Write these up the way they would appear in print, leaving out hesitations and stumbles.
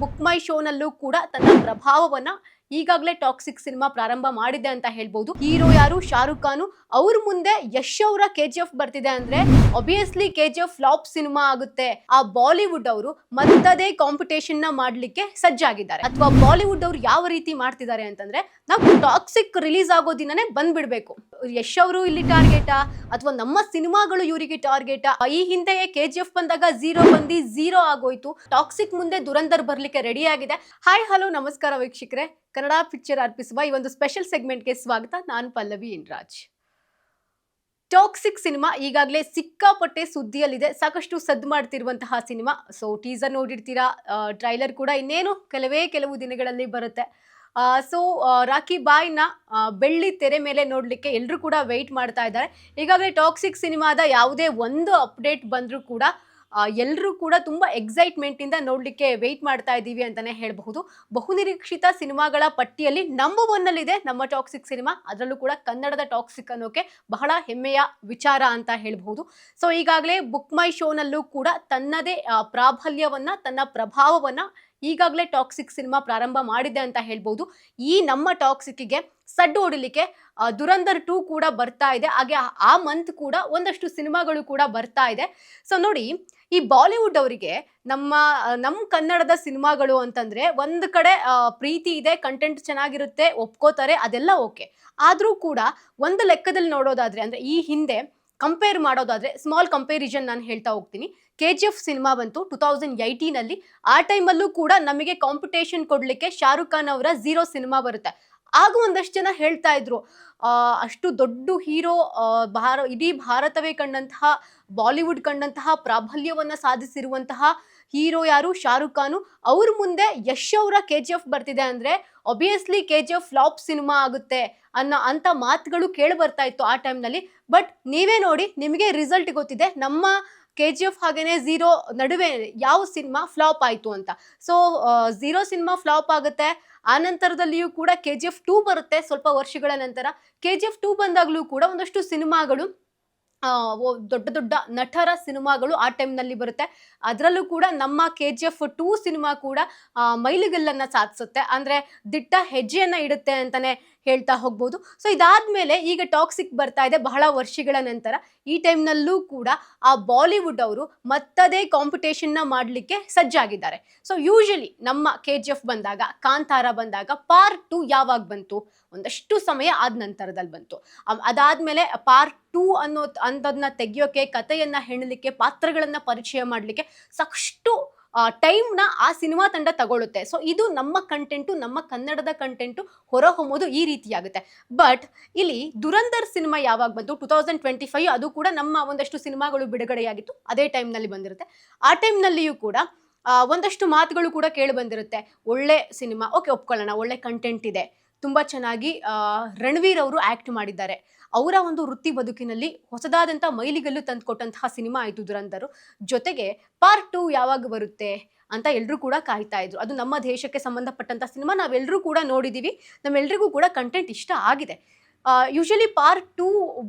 Book ಮೈ ಶೋನಲ್ಲೂ ಕೂಡ ತನ್ನ ಪ್ರಭಾವವನ್ನ ಈಗಾಗಲೇ ಟಾಕ್ಸಿಕ್ ಸಿನಿಮಾ ಪ್ರಾರಂಭ ಮಾಡಿದೆ ಅಂತ ಹೇಳ್ಬೋದು. ಹೀರೋ ಯಾರು? ಶಾರುಖ್ ಖಾನ್. ಅವ್ರ ಮುಂದೆ ಯಶ್ ಅವರ KGF ಬರ್ತಿದೆ ಅಂದ್ರೆ ಆಬ್ವಿಯಸ್ಲಿ KGF ಫ್ಲಾಪ್ ಸಿನಿಮಾ ಆಗುತ್ತೆ. ಆ ಬಾಲಿವುಡ್ ಅವರು ಮತ್ತದೇ ಕಾಂಪಿಟೇಷನ್ ನ ಮಾಡ್ಲಿಕ್ಕೆ ಸಜ್ಜಾಗಿದ್ದಾರೆ. ಅಥವಾ ಬಾಲಿವುಡ್ ಅವರು ಯಾವ ರೀತಿ ಮಾಡ್ತಿದ್ದಾರೆ ಅಂತಂದ್ರೆ, ನಾವು ಟಾಕ್ಸಿಕ್ ರಿಲೀಸ್ ಆಗೋ ದಿನನೇ ಬಂದ್ಬಿಡ್ಬೇಕು. ಯಶ್ ಅವರು ಇಲ್ಲಿ ಟಾರ್ಗೆಟಾ ಅಥವಾ ನಮ್ಮ ಸಿನಿಮಾಗಳು ಇವರಿಗೆ ಟಾರ್ಗೆಟಾ? ಈ ಹಿಂದೆಯೇ KGF ಬಂದಾಗ 0 ಬಂದಿ 0 ಆಗೋಯ್ತು. ಟಾಕ್ಸಿಕ್ ಮುಂದೆ ದುರಂಧರ್ ಬರ್ಲಿಕ್ಕೆ ರೆಡಿ ಆಗಿದೆ. ಹಾಯ್ ಹಲೋ ನಮಸ್ಕಾರ ವೀಕ್ಷಕರೇ, ಕನ್ನಡ ಪಿಕ್ಚರ್ ಅರ್ಪಿಸುವ ಈ ಒಂದು ಸ್ಪೆಷಲ್ ಸೆಗ್ಮೆಂಟ್ಗೆ ಸ್ವಾಗತ. ನಾನು ಪಲ್ಲವಿ ಇನ್ರಾಜ್. ಟಾಕ್ಸಿಕ್ ಸಿನಿಮಾ ಈಗಾಗಲೇ ಸಿಕ್ಕಾಪಟ್ಟೆ ಸುದ್ದಿಯಲ್ಲಿದೆ, ಸಾಕಷ್ಟು ಸದ್ದು ಮಾಡ್ತಿರುವಂತಹ ಸಿನಿಮಾ. ಸೊ ಟೀಸರ್ ನೋಡಿರ್ತೀರಾ, ಟ್ರೈಲರ್ ಕೂಡ ಇನ್ನೇನು ಕೆಲವು ದಿನಗಳಲ್ಲಿ ಬರುತ್ತೆ. ರಾಕಿ ಬಾಯ್ನ ಬೆಳ್ಳಿ ತೆರೆ ಮೇಲೆ ನೋಡಲಿಕ್ಕೆ ಎಲ್ಲರೂ ಕೂಡ ವೆಯ್ಟ್ ಮಾಡ್ತಾ ಇದ್ದಾರೆ. ಈಗಾಗಲೇ ಟಾಕ್ಸಿಕ್ ಸಿನಿಮಾದ ಯಾವುದೇ ಒಂದು ಅಪ್ಡೇಟ್ ಬಂದರೂ ಕೂಡ ಎಲ್ಲರೂ ಕೂಡ ತುಂಬ ಎಕ್ಸೈಟ್ಮೆಂಟ್ ಇಂದ ನೋಡಲಿಕ್ಕೆ ವೆಯ್ಟ್ ಮಾಡ್ತಾ ಇದ್ದೀವಿ ಅಂತಾನೆ ಹೇಳಬಹುದು. ಬಹುನಿರೀಕ್ಷಿತ ಸಿನಿಮಾಗಳ ಪಟ್ಟಿಯಲ್ಲಿ ನಂಬರ್ 1 ಇದೆ ನಮ್ಮ ಟಾಕ್ಸಿಕ್ ಸಿನಿಮಾ. ಅದರಲ್ಲೂ ಕೂಡ ಕನ್ನಡದ ಟಾಕ್ಸಿಕ್ ಅನ್ನೋಕೆ ಬಹಳ ಹೆಮ್ಮೆಯ ವಿಚಾರ ಅಂತ ಹೇಳಬಹುದು. ಸೊ ಈಗಾಗಲೇ ಬುಕ್ ಮೈ ಶೋನಲ್ಲೂ ಕೂಡ ತನ್ನದೇ ಪ್ರಾಬಲ್ಯವನ್ನ, ತನ್ನ ಪ್ರಭಾವವನ್ನ ಈಗಾಗಲೇ ಟಾಕ್ಸಿಕ್ ಸಿನಿಮಾ ಪ್ರಾರಂಭ ಮಾಡಿದೆ ಅಂತ ಹೇಳ್ಬೋದು. ಈ ನಮ್ಮ ಟಾಕ್ಸಿಕ್ಗೆ ಸಡ್ಡು ಹೊಡಿಲಿಕ್ಕೆ ದುರಂಧರ್ 2 ಕೂಡ ಬರ್ತಾ ಇದೆ. ಹಾಗೆ ಆ ಮಂತ್ ಕೂಡ ಒಂದಷ್ಟು ಸಿನಿಮಾಗಳು ಕೂಡ ಬರ್ತಾ ಇದೆ. ಸೊ ನೋಡಿ, ಈ ಬಾಲಿವುಡ್ ಅವರಿಗೆ ನಮ್ಮ ಕನ್ನಡದ ಸಿನಿಮಾಗಳು ಅಂತಂದ್ರೆ ಒಂದು ಕಡೆ ಪ್ರೀತಿ ಇದೆ, ಕಂಟೆಂಟ್ ಚೆನ್ನಾಗಿರುತ್ತೆ, ಒಪ್ಕೋತಾರೆ, ಅದೆಲ್ಲ ಓಕೆ. ಆದ್ರೂ ಕೂಡ ಒಂದು ಲೆಕ್ಕದಲ್ಲಿ ನೋಡೋದಾದ್ರೆ, ಅಂದ್ರೆ ಈ ಹಿಂದೆ ಕಂಪೇರ್ ಮಾಡೋದಾದ್ರೆ, ಸ್ಮಾಲ್ ಕಂಪೇರಿಸನ್ ನಾನು ಹೇಳ್ತಾ ಹೋಗ್ತೀನಿ. KGF ಸಿನಿಮಾ ಬಂತು 2018 ಅಲ್ಲಿ. ಆ ಟೈಮಲ್ಲೂ ಕೂಡ ನಮಗೆ ಕಾಂಪಿಟೇಷನ್ ಕೊಡ್ಲಿಕ್ಕೆ ಶಾರುಖ್ ಖಾನ್ ಅವರ 0 ಸಿನಿಮಾ ಬರುತ್ತೆ. ಆಗ ಒಂದಷ್ಟು ಜನ ಹೇಳ್ತಾ ಇದ್ರು, ಅಷ್ಟು ದೊಡ್ಡ ಹೀರೋ, ಇಡೀ ಭಾರತವೇ ಕಂಡಂತಹ, ಬಾಲಿವುಡ್ ಕಂಡಂತಹ ಪ್ರಾಬಲ್ಯವನ್ನ ಸಾಧಿಸಿರುವಂತಹ ಹೀರೋ ಯಾರು? ಶಾರುಖ್ ಖಾನ್. ಅವ್ರ ಮುಂದೆ ಯಶ್ ಅವರ KGF ಬರ್ತಿದೆ ಅಂದ್ರೆ ಆಬ್ವಿಯಸ್ಲಿ KGF ಫ್ಲಾಪ್ ಸಿನಿಮಾ ಆಗುತ್ತೆ ಅಂತ ಮಾತುಗಳು ಕೇಳಿ ಬರ್ತಾ ಇತ್ತು ಆ ಟೈಮ್ನಲ್ಲಿ. ಬಟ್ ನೀವೇ ನೋಡಿ, ನಿಮಗೆ ರಿಸಲ್ಟ್ ಗೊತ್ತಿದೆ. ನಮ್ಮ KGF ಹಾಗೇನೆ 0 ನಡುವೆ ಯಾವ ಸಿನಿಮಾ ಫ್ಲಾಪ್ ಆಯ್ತು ಅಂತ. ಸೊ 0 ಸಿನಿಮಾ ಫ್ಲಾಪ್ ಆಗುತ್ತೆ. ಆ ನಂತರದಲ್ಲಿಯೂ ಕೂಡ KGF 2 ಬರುತ್ತೆ ಸ್ವಲ್ಪ ವರ್ಷಗಳ ನಂತರ. KGF 2 ಬಂದಾಗಲೂ ಕೂಡ ಒಂದಷ್ಟು ಸಿನಿಮಾಗಳು, ದೊಡ್ಡ ನಟರ ಸಿನಿಮಾಗಳು ಆ ಟೈಮ್ನಲ್ಲಿ ಬರುತ್ತೆ. ಅದರಲ್ಲೂ ಕೂಡ ನಮ್ಮ KGF 2 ಸಿನಿಮಾ ಕೂಡ ಮೈಲಿಗಲ್ಲನ್ನ ಸಾಧಿಸುತ್ತೆ, ಅಂದ್ರೆ ದಿಟ್ಟ ಹೆಜ್ಜೆಯನ್ನ ಇಡುತ್ತೆ ಅಂತಾನೆ ಹೇಳ್ತಾ ಹೋಗ್ಬೋದು. ಸೊ ಇದಾದ್ಮೇಲೆ ಈಗ ಟಾಕ್ಸಿಕ್ ಬರ್ತಾ ಇದೆ ಬಹಳ ವರ್ಷಗಳ ನಂತರ. ಈ ಟೈಮ್ನಲ್ಲೂ ಕೂಡ ಆ ಬಾಲಿವುಡ್ ಅವರು ಮತ್ತದೇ ಕಾಂಪಿಟೇಷನ್ ನ ಮಾಡ್ಲಿಕ್ಕೆ ಸಜ್ಜಾಗಿದ್ದಾರೆ. ಸೊ ಯೂಶಲಿ ನಮ್ಮ KGF ಬಂದಾಗ, ಕಾಂತಾರ ಬಂದಾಗ ಪಾರ್ಟ್ 2 ಯಾವಾಗ ಬಂತು? ಒಂದಷ್ಟು ಸಮಯ ಆದ ನಂತರದಲ್ಲಿ ಬಂತು. ಅದಾದ್ಮೇಲೆ ಪಾರ್ಟ್ 2 ಅನ್ನೋದನ್ನ ತೆಗಿಯೋಕೆ, ಕಥೆಯನ್ನ ಹೆಣಲಿಕ್ಕೆ, ಪಾತ್ರಗಳನ್ನ ಪರಿಚಯ ಮಾಡ್ಲಿಕ್ಕೆ ಸಾಕಷ್ಟು ಟೈಮ್ನ ಆ ಸಿನಿಮಾ ತಂಡ ತಗೊಳುತ್ತೆ. ಸೊ ಇದು ನಮ್ಮ ಕಂಟೆಂಟು, ನಮ್ಮ ಕನ್ನಡದ ಕಂಟೆಂಟು ಹೊರಹೊಮ್ಮೋದು ಈ ರೀತಿಯಾಗುತ್ತೆ. ಬಟ್ ಇಲ್ಲಿ ದುರಂಧರ್ ಸಿನಿಮಾ ಯಾವಾಗ ಬಂತು? 2025. ಅದು ಕೂಡ ನಮ್ಮ ಒಂದಷ್ಟು ಸಿನಿಮಾಗಳು ಬಿಡುಗಡೆಯಾಗಿತ್ತು, ಅದೇ ಟೈಮ್ನಲ್ಲಿ ಬಂದಿರುತ್ತೆ. ಆ ಟೈಮ್ನಲ್ಲಿಯೂ ಕೂಡ ಒಂದಷ್ಟು ಮಾತುಗಳು ಕೂಡ ಕೇಳಿ ಬಂದಿರುತ್ತೆ. ಒಳ್ಳೆ ಸಿನಿಮಾ, ಓಕೆ ಒಪ್ಕೊಳ್ಳೋಣ, ಒಳ್ಳೆ ಕಂಟೆಂಟ್ ಇದೆ, ತುಂಬಾ ಚೆನ್ನಾಗಿ ರಣವೀರ್ ಅವರು ಆಕ್ಟ್ ಮಾಡಿದ್ದಾರೆ, ಅವರ ಒಂದು ವೃತ್ತಿ ಬದುಕಿನಲ್ಲಿ ಹೊಸದಾದಂಥ ಮೈಲಿಗಲ್ಲು ತಂದುಕೊಟ್ಟಂತಹ ಸಿನಿಮಾ ಆಯಿತು ದುರಂಧರು. ಜೊತೆಗೆ ಪಾರ್ಟ್ 2 ಯಾವಾಗ ಬರುತ್ತೆ ಅಂತ ಎಲ್ಲರೂ ಕೂಡ ಕಾಯ್ತಾ ಇದ್ರು. ಅದು ನಮ್ಮ ದೇಶಕ್ಕೆ ಸಂಬಂಧಪಟ್ಟಂಥ ಸಿನಿಮಾ, ನಾವೆಲ್ಲರೂ ಕೂಡ ನೋಡಿದ್ದೀವಿ, ನಮ್ಮೆಲ್ಲರಿಗೂ ಕೂಡ ಕಂಟೆಂಟ್ ಇಷ್ಟ ಆಗಿದೆ. ಯೂಶಲಿ ಪಾರ್ಟ್ 2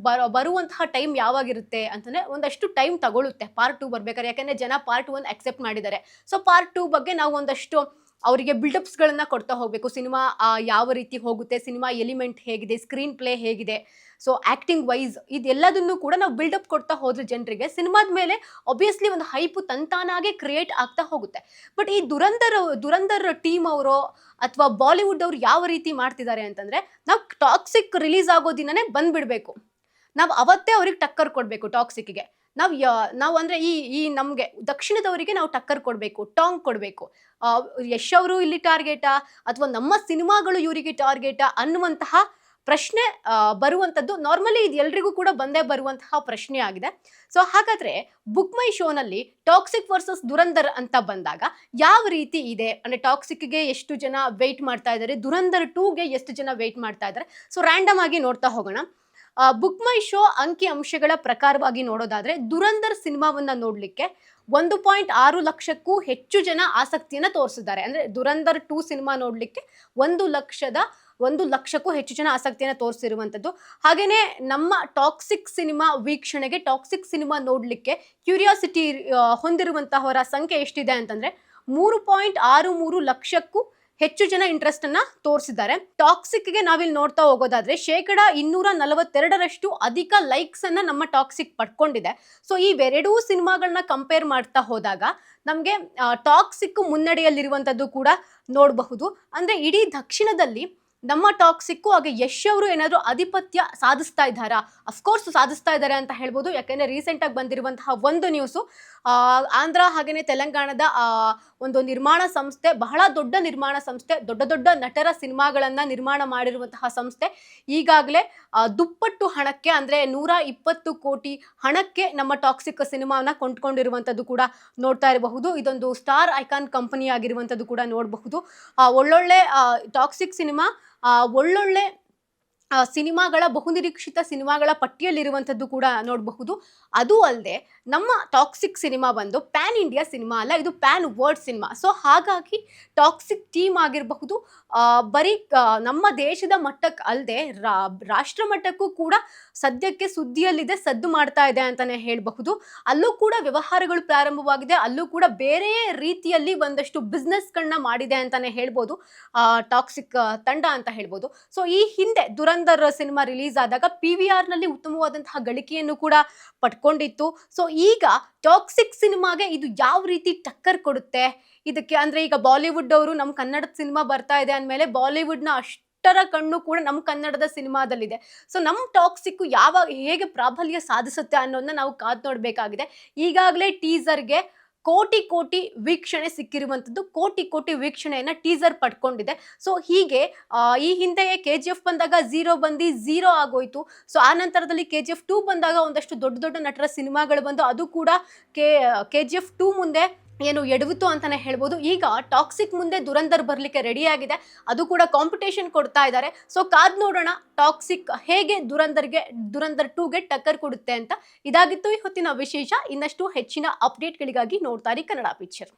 ಬರುವಂತಹ ಟೈಮ್ ಯಾವಾಗಿರುತ್ತೆ ಅಂತಂದರೆ ಒಂದಷ್ಟು ಟೈಮ್ ತಗೊಳುತ್ತೆ ಪಾರ್ಟ್ 2 ಬರ್ಬೇಕಾದ್ರೆ. ಯಾಕೆಂದರೆ ಜನ ಪಾರ್ಟ್ 1 ಅಕ್ಸೆಪ್ಟ್ ಮಾಡಿದ್ದಾರೆ. ಸೊ ಪಾರ್ಟ್ 2 ಬಗ್ಗೆ ನಾವು ಒಂದಷ್ಟು ಅವರಿಗೆ ಬಿಲ್ಡಪ್ಸ್ಗಳನ್ನ ಕೊಡ್ತಾ ಹೋಗಬೇಕು. ಸಿನಿಮಾ ಯಾವ ರೀತಿ ಹೋಗುತ್ತೆ, ಸಿನಿಮಾ ಎಲಿಮೆಂಟ್ ಹೇಗಿದೆ, ಸ್ಕ್ರೀನ್ ಪ್ಲೇ ಹೇಗಿದೆ, ಸೊ ಆಕ್ಟಿಂಗ್ ವೈಸ್ ಇದೆಲ್ಲದನ್ನು ಕೂಡ ನಾವು ಬಿಲ್ಡಪ್ ಕೊಡ್ತಾ ಹೋದ್ರೆ ಜನರಿಗೆ ಸಿನಿಮಾದ ಮೇಲೆ ಆಬ್ವಿಯಸ್ಲಿ ಒಂದು ಹೈಪು ತಂತಾನಾಗೆ ಕ್ರಿಯೇಟ್ ಆಗ್ತಾ ಹೋಗುತ್ತೆ. ಬಟ್ ಈ ದುರಂಧರ್ ಟೀಮ್ ಅವರು ಅಥವಾ ಬಾಲಿವುಡ್ ಅವರು ಯಾವ ರೀತಿ ಮಾಡ್ತಿದ್ದಾರೆ ಅಂತಂದ್ರೆ, ನಾವು ಟಾಕ್ಸಿಕ್ ರಿಲೀಸ್ ಆಗೋ ದಿನನೇ ಬಂದ್ಬಿಡ್ಬೇಕು, ನಾವು ಅವತ್ತೇ ಅವ್ರಿಗೆ ಟಕ್ಕರ್ ಕೊಡಬೇಕು. ಟಾಕ್ಸಿಕ್ಗೆ ನಾವು ಅಂದ್ರೆ ಈ ನಮಗೆ ದಕ್ಷಿಣದವರಿಗೆ ನಾವು ಟಕ್ಕರ್ ಕೊಡಬೇಕು, ಟಾಂಗ್ ಕೊಡಬೇಕು. ಯಶ್ ಅವರು ಇಲ್ಲಿ ಟಾರ್ಗೆಟಾ ಅಥವಾ ನಮ್ಮ ಸಿನಿಮಾಗಳು ಇವರಿಗೆ ಟಾರ್ಗೆಟಾ ಅನ್ನುವಂತಹ ಪ್ರಶ್ನೆ ಬರುವಂಥದ್ದು ನಾರ್ಮಲಿ ಇದು ಎಲ್ರಿಗೂ ಕೂಡ ಬಂದೇ ಬರುವಂತಹ ಪ್ರಶ್ನೆ ಆಗಿದೆ. ಸೊ ಹಾಗಾದ್ರೆ ಬುಕ್ ಮೈ ಶೋನಲ್ಲಿ ಟಾಕ್ಸಿಕ್ ವರ್ಸಸ್ ದುರಂಧರ್ ಅಂತ ಬಂದಾಗ ಯಾವ ರೀತಿ ಇದೆ ಅಂದ್ರೆ, ಟಾಕ್ಸಿಕ್ಗೆ ಎಷ್ಟು ಜನ ವೆಯ್ಟ್ ಮಾಡ್ತಾ ಇದ್ದಾರೆ, ದುರಂಧರ್ 2ಗೆ ಎಷ್ಟು ಜನ ವೆಯ್ಟ್ ಮಾಡ್ತಾ ಇದ್ದಾರೆ? ಸೊ ರ್ಯಾಂಡಮ್ ಆಗಿ ನೋಡ್ತಾ ಹೋಗೋಣ. ಬುಕ್ ಮೈ ಶೋ ಅಂಕಿ ಅಂಶಗಳ ಪ್ರಕಾರವಾಗಿ ನೋಡೋದಾದ್ರೆ, ದುರಂಧರ್ ಸಿನಿಮಾವನ್ನ ನೋಡ್ಲಿಕ್ಕೆ 1.6 ಲಕ್ಷಕ್ಕೂ ಹೆಚ್ಚು ಜನ ಆಸಕ್ತಿಯನ್ನ ತೋರಿಸಿದ್ದಾರೆ. ಅಂದ್ರೆ ದುರಂಧರ್ 2 ಸಿನಿಮಾ ನೋಡ್ಲಿಕ್ಕೆ 1 ಲಕ್ಷಕ್ಕೂ ಹೆಚ್ಚು ಜನ ಆಸಕ್ತಿಯನ್ನ ತೋರಿಸಿರುವಂಥದ್ದು. ಹಾಗೇನೆ ನಮ್ಮ ಟಾಕ್ಸಿಕ್ ಸಿನಿಮಾ ವೀಕ್ಷಣೆಗೆ, ಟಾಕ್ಸಿಕ್ ಸಿನಿಮಾ ನೋಡ್ಲಿಕ್ಕೆ ಕ್ಯೂರಿಯಾಸಿಟಿ ಹೊಂದಿರುವಂತಹವರ ಸಂಖ್ಯೆ ಎಷ್ಟಿದೆ ಅಂತಂದ್ರೆ 3.63 ಲಕ್ಷಕ್ಕೂ ಹೆಚ್ಚು ಜನ ಇಂಟ್ರೆಸ್ಟ್ ಅನ್ನ ತೋರಿಸಿದ್ದಾರೆ. ಟಾಕ್ಸಿಕ್ ಗೆ ನಾವಿಲ್ಲಿ ನೋಡ್ತಾ ಹೋಗೋದಾದ್ರೆ 242% ಅಧಿಕ ಲೈಕ್ಸ್ ಅನ್ನ ನಮ್ಮ ಟಾಕ್ಸಿಕ್ ಪಡ್ಕೊಂಡಿದೆ. ಸೊ ಇವೆರಡೂ ಸಿನಿಮಾಗಳನ್ನ ಕಂಪೇರ್ ಮಾಡ್ತಾ ಹೋದಾಗ ನಮ್ಗೆ ಟಾಕ್ಸಿಕ್ ಮುನ್ನಡೆಯಲ್ಲಿರುವಂತದ್ದು ಕೂಡ ನೋಡಬಹುದು. ಅಂದ್ರೆ ಇಡೀ ದಕ್ಷಿಣದಲ್ಲಿ ನಮ್ಮ ಟಾಕ್ಸಿಕ್ಕು ಹಾಗೆ ಯಶ್ ಅವರು ಏನಾದರೂ ಆಧಿಪತ್ಯ ಸಾಧಿಸ್ತಾ ಇದ್ದಾರಾ? ಅಫ್ಕೋರ್ಸ್ ಸಾಧಿಸ್ತಾ ಇದ್ದಾರೆ ಅಂತ ಹೇಳ್ಬೋದು. ಯಾಕೆಂದ್ರೆ ರೀಸೆಂಟ್ ಆಗಿ ಬಂದಿರುವಂತಹ ಒಂದು ನ್ಯೂಸು, ಆಂಧ್ರ ಹಾಗೇನೆ ತೆಲಂಗಾಣದ ಒಂದು ನಿರ್ಮಾಣ ಸಂಸ್ಥೆ, ಬಹಳ ದೊಡ್ಡ ನಿರ್ಮಾಣ ಸಂಸ್ಥೆ, ದೊಡ್ಡ ದೊಡ್ಡ ನಟರ ಸಿನಿಮಾಗಳನ್ನ ನಿರ್ಮಾಣ ಮಾಡಿರುವಂತಹ ಸಂಸ್ಥೆ ಈಗಾಗಲೇ ದುಪ್ಪಟ್ಟು ಹಣಕ್ಕೆ ಅಂದ್ರೆ 120 ಕೋಟಿ ಹಣಕ್ಕೆ ನಮ್ಮ ಟಾಕ್ಸಿಕ್ ಸಿನಿಮಾವನ್ನ ಕೊಂಡ್ಕೊಂಡಿರುವಂತದ್ದು ಕೂಡ ನೋಡ್ತಾ ಇರಬಹುದು. ಇದೊಂದು ಸ್ಟಾರ್ ಐಕಾನ್ ಕಂಪನಿ ಆಗಿರುವಂತದ್ದು ಕೂಡ ನೋಡಬಹುದು. ಒಳ್ಳೊಳ್ಳೆ ಟಾಕ್ಸಿಕ್ ಸಿನಿಮಾ ಒಳ್ಳೊಳ್ಳೆ ಸಿನಿಮಾಗಳ ಬಹುನಿರೀಕ್ಷಿತ ಸಿನಿಮಾಗಳ ಪಟ್ಟಿಯಲ್ಲಿರುವಂಥದ್ದು ಕೂಡ ನೋಡಬಹುದು. ಅದು ಅಲ್ಲದೆ ನಮ್ಮ ಟಾಕ್ಸಿಕ್ ಸಿನಿಮಾ ಬಂದು ಪ್ಯಾನ್ ಇಂಡಿಯಾ ಸಿನಿಮಾ ಅಲ್ಲ, ಇದು ಪ್ಯಾನ್ ವರ್ಲ್ಡ್ ಸಿನಿಮಾ. ಸೊ ಹಾಗಾಗಿ ಟಾಕ್ಸಿಕ್ ಟೀಮ್ ಆಗಿರಬಹುದು ಬರೀ ನಮ್ಮ ದೇಶದ ಮಟ್ಟಕ್ಕೆ ಅಲ್ಲದೆ ರಾಷ್ಟ್ರ ಮಟ್ಟಕ್ಕೂ ಕೂಡ ಸದ್ಯಕ್ಕೆ ಸುದ್ದಿಯಲ್ಲಿದೆ, ಸದ್ದು ಮಾಡ್ತಾ ಇದೆ ಅಂತಾನೆ ಹೇಳಬಹುದು. ಅಲ್ಲೂ ಕೂಡ ವ್ಯವಹಾರಗಳು ಪ್ರಾರಂಭವಾಗಿದೆ, ಅಲ್ಲೂ ಕೂಡ ಬೇರೆ ರೀತಿಯಲ್ಲಿ ಒಂದಷ್ಟು ಬಿಸ್ನೆಸ್ಗಳನ್ನ ಮಾಡಿದೆ ಅಂತಾನೆ ಹೇಳ್ಬೋದು ಟಾಕ್ಸಿಕ್ ತಂಡ ಅಂತ ಹೇಳ್ಬೋದು. ಸೊ ಈ ಹಿಂದೆ ದುರಂಧರ್ ಸಿನಿಮಾ ರಿಲೀಸ್ ಆದಾಗ PVR ನಲ್ಲಿ ಉತ್ತಮವಾದಂತಹ ಗಳಿಕೆಯನ್ನು ಕೂಡ ಪಡ್ಕೊಂಡಿತ್ತು. ಸೊ ಈಗ ಟಾಕ್ಸಿಕ್ ಸಿನಿಮಾಗೆ ಇದು ಯಾವ ರೀತಿ ಟಕ್ಕರ್ ಕೊಡುತ್ತೆ ಇದಕ್ಕೆ, ಅಂದ್ರೆ ಈಗ ಬಾಲಿವುಡ್ ಅವರು ನಮ್ಮ ಕನ್ನಡದ ಸಿನಿಮಾ ಬರ್ತಾ ಇದೆ ಅಂದಮೇಲೆ ಬಾಲಿವುಡ್ನ ಅಷ್ಟರ ಕಣ್ಣು ಕೂಡ ನಮ್ಮ ಕನ್ನಡದ ಸಿನಿಮಾದಲ್ಲಿದೆ. ಸೊ ನಮ್ಮ ಟಾಕ್ಸಿಕ್ ಯಾವಾಗ ಹೇಗೆ ಪ್ರಾಬಲ್ಯ ಸಾಧಿಸುತ್ತೆ ಅನ್ನೋದನ್ನ ನಾವು ಕಾದ್ ನೋಡ್ಬೇಕಾಗಿದೆ. ಈಗಾಗಲೇ ಟೀಸರ್ಗೆ ಕೋಟಿ ವೀಕ್ಷಣೆ ಸಿಕ್ಕಿರುವಂಥದ್ದು, ಕೋಟಿ ವೀಕ್ಷಣೆಯನ್ನ ಟೀಸರ್ ಪಡ್ಕೊಂಡಿದೆ. ಸೊ ಹೀಗೆ ಈ ಹಿಂದೆಯೇ KGF ಬಂದಾಗ 0 ಬಂದು 0 ಆಗೋಯ್ತು. ಸೊ ಆ ನಂತರದಲ್ಲಿ KGF 2 ಬಂದಾಗ ಒಂದಷ್ಟು ದೊಡ್ಡ ದೊಡ್ಡ ನಟರ ಸಿನಿಮಾಗಳು ಬಂದು ಅದು ಕೂಡ KGF 2 ಮುಂದೆ ಏನು ಎಡವಿತು ಅಂತಾನೆ ಹೇಳ್ಬೋದು. ಈಗ ಟಾಕ್ಸಿಕ್ ಮುಂದೆ ದುರಂಧರ್ ಬರ್ಲಿಕ್ಕೆ ರೆಡಿ ಆಗಿದೆ, ಅದು ಕೂಡ ಕಾಂಪಿಟೇಷನ್ ಕೊಡ್ತಾ ಇದ್ದಾರೆ. ಸೊ ಕಾದ್ ನೋಡೋಣ ಟಾಕ್ಸಿಕ್ ಹೇಗೆ ದುರಂಧರ್ 2ಗೆ ಟಕ್ಕರ್ ಕೊಡುತ್ತೆ ಅಂತ. ಇದಾಗಿತ್ತು ಈ ಹೊತ್ತಿನ ವಿಶೇಷ. ಇನ್ನಷ್ಟು ಹೆಚ್ಚಿನ ಅಪ್ಡೇಟ್ಗಳಿಗಾಗಿ ನೋಡ್ತಾ ಇರಿ ಕನ್ನಡ ಪಿಕ್ಚರ್.